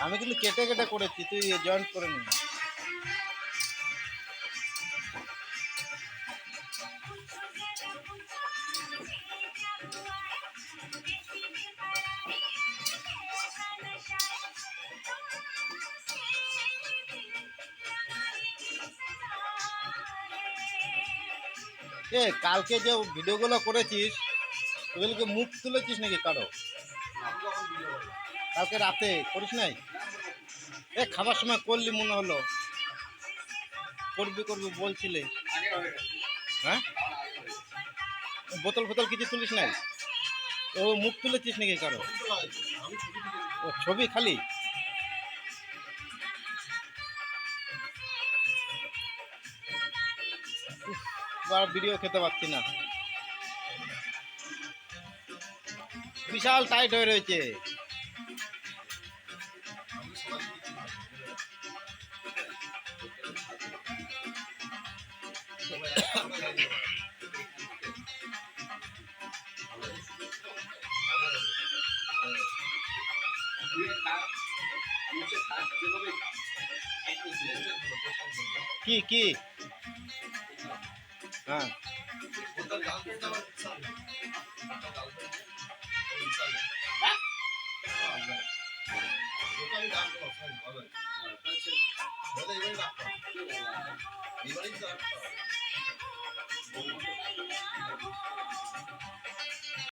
আমি কিন্তু কেটে কেটে করেছি, তুই জয়েন্ট করে নি। এ কালকে যে ভিডিওগুলো করেছিস ওগুলোকে মুখ তুলেছিস নাকি কারো? কালকে রাতে করিস নাই? এ খাবার সময় করলি মনে হলো, করবি করবি বলছিলে। হ্যাঁ, বোতল ফোতল কিছু তুলিস নাই? ও মুখ তুলেছিস নাকি কারো? ও ছবি খালি? আর ভিডিও খেতে পাচ্ছি না, বিশাল টাইট হয়ে রয়েছে। কি কি? হ্যাঁ,